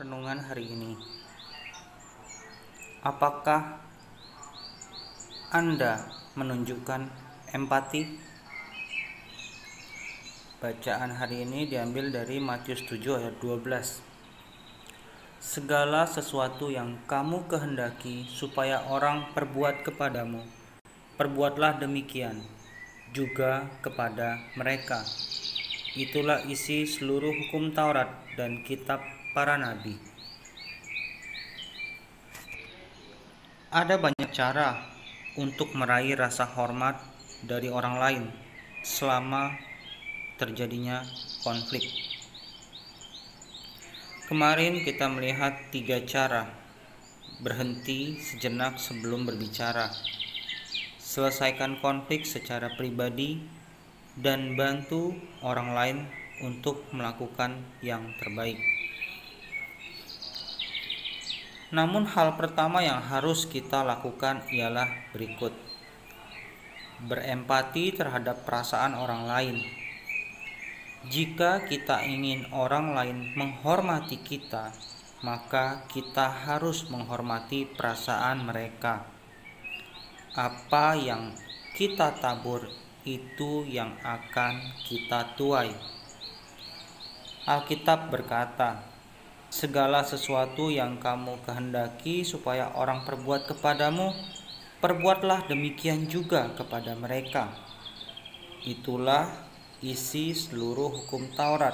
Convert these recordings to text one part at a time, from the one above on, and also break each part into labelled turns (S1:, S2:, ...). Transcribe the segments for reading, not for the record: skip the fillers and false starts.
S1: renungan hari ini. Apakah Anda menunjukkan empati? Bacaan hari ini diambil dari Matius 7 ayat 12. Segala sesuatu yang kamu kehendaki supaya orang perbuat kepadamu, perbuatlah demikian juga kepada mereka. Itulah isi seluruh hukum Taurat dan kitab para nabi. Ada banyak cara untuk meraih rasa hormat dari orang lain selama terjadinya konflik. Kemarin kita melihat 3 cara: berhenti sejenak sebelum berbicara, selesaikan konflik secara pribadi, dan bantu orang lain untuk melakukan yang terbaik. Namun hal pertama yang harus kita lakukan ialah berikut: berempati terhadap perasaan orang lain. Jika kita ingin orang lain menghormati kita, maka kita harus menghormati perasaan mereka. Apa yang kita tabur itu yang akan kita tuai. Alkitab berkata, segala sesuatu yang kamu kehendaki supaya orang perbuat kepadamu, perbuatlah demikian juga kepada mereka. Itulah isi seluruh hukum Taurat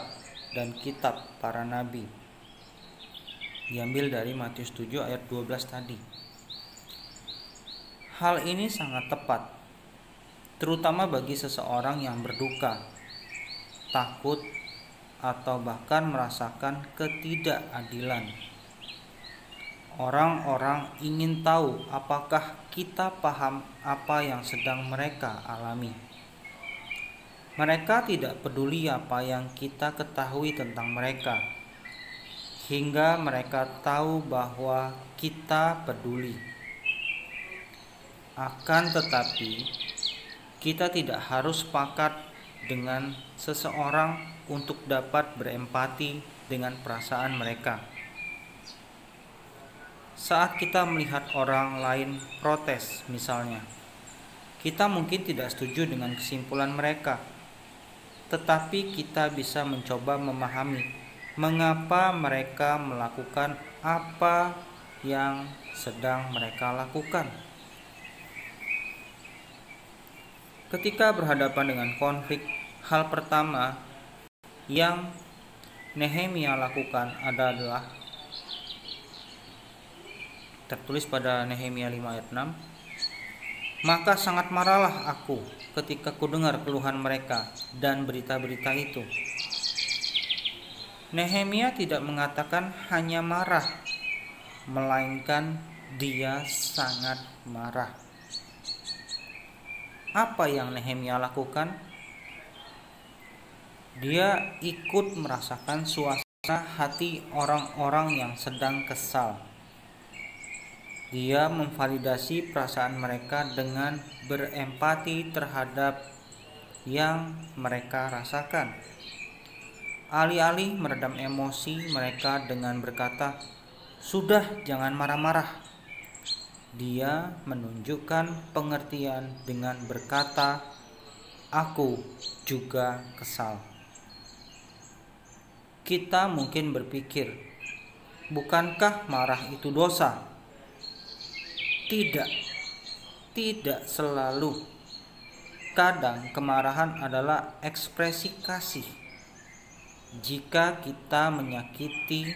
S1: dan kitab para nabi. Diambil dari Matius 7 ayat 12 tadi. Hal ini sangat tepat, terutama bagi seseorang yang berduka, takut, atau bahkan merasakan ketidakadilan. Orang-orang ingin tahu apakah kita paham apa yang sedang mereka alami. Mereka tidak peduli apa yang kita ketahui tentang mereka, hingga mereka tahu bahwa kita peduli. Akan tetapi, kita tidak harus sepakat dengan seseorang untuk dapat berempati dengan perasaan mereka. Saat kita melihat orang lain protes misalnya, kita mungkin tidak setuju dengan kesimpulan mereka, tetapi kita bisa mencoba memahami mengapa mereka melakukan apa yang sedang mereka lakukan. Ketika berhadapan dengan konflik, hal pertama yang Nehemia lakukan adalah tertulis pada Nehemia 5 ayat 6. Maka sangat marahlah aku ketika kudengar keluhan mereka dan berita-berita itu. Nehemia tidak mengatakan hanya marah, melainkan dia sangat marah. Apa yang Nehemia lakukan? Dia ikut merasakan suasana hati orang-orang yang sedang kesal. Dia memvalidasi perasaan mereka dengan berempati terhadap yang mereka rasakan. Alih-alih meredam emosi mereka dengan berkata, "Sudah, jangan marah-marah." Dia menunjukkan pengertian dengan berkata, "Aku juga kesal." Kita mungkin berpikir, bukankah marah itu dosa? Tidak selalu. Kadang kemarahan adalah ekspresi kasih. Jika kita menyakiti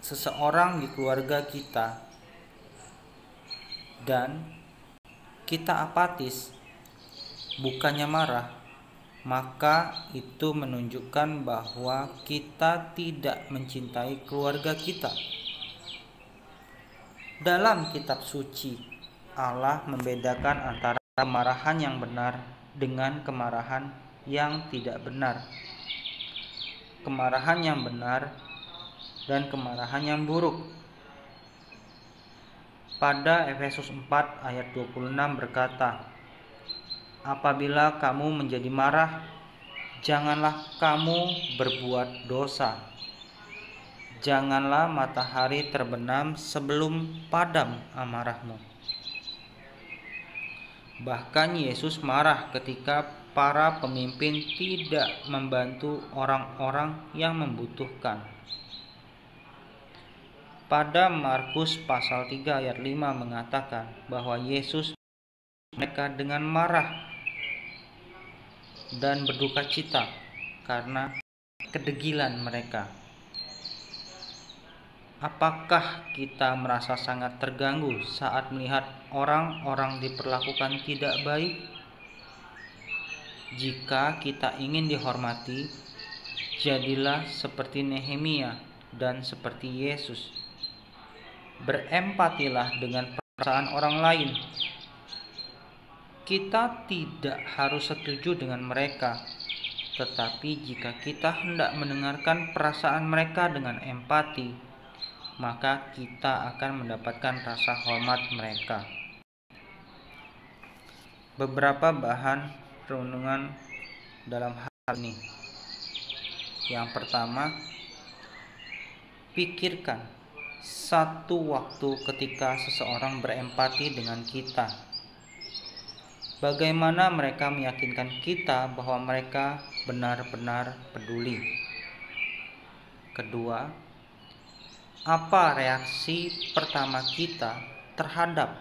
S1: seseorang di keluarga kita dan kita apatis, bukannya marah, maka itu menunjukkan bahwa kita tidak mencintai keluarga kita. Dalam kitab suci, Allah membedakan antara kemarahan yang benar dengan kemarahan yang tidak benar. Kemarahan yang benar dan kemarahan yang buruk. Pada Efesus 4 ayat 26 berkata, apabila kamu menjadi marah, janganlah kamu berbuat dosa. Janganlah matahari terbenam sebelum padam amarahmu. Bahkan Yesus marah ketika para pemimpin tidak membantu orang-orang yang membutuhkan. Pada Markus pasal 3 ayat 5 mengatakan bahwa Yesus mereka dengan marah dan berduka cita karena kedegilan mereka. Apakah kita merasa sangat terganggu saat melihat orang-orang diperlakukan tidak baik? Jika kita ingin dihormati, jadilah seperti Nehemia dan seperti Yesus. Berempatilah dengan perasaan orang lain. Kita tidak harus setuju dengan mereka, tetapi jika kita hendak mendengarkan perasaan mereka dengan empati, maka kita akan mendapatkan rasa hormat mereka. Beberapa bahan renungan dalam hal ini. Yang pertama, pikirkan satu waktu ketika seseorang berempati dengan kita. Bagaimana mereka meyakinkan kita bahwa mereka benar-benar peduli. Kedua, apa reaksi pertama kita terhadap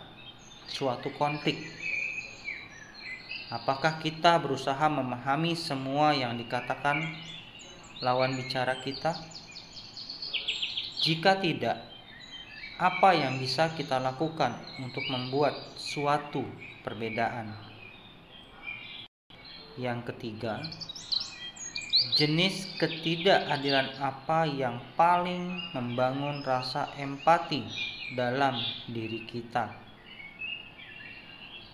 S1: suatu konflik? Apakah kita berusaha memahami semua yang dikatakan lawan bicara kita? Jika tidak, apa yang bisa kita lakukan untuk membuat suatu perbedaan? Yang ketiga, jenis ketidakadilan apa yang paling membangun rasa empati dalam diri kita?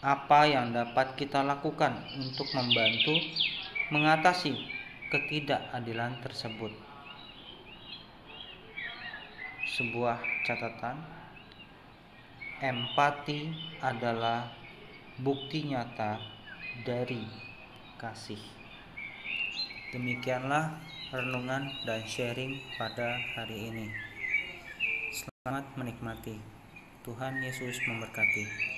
S1: Apa yang dapat kita lakukan untuk membantu mengatasi ketidakadilan tersebut? Sebuah catatan, empati adalah bukti nyata dari kasih. Demikianlah renungan dan sharing pada hari ini. Selamat menikmati. Tuhan Yesus memberkati.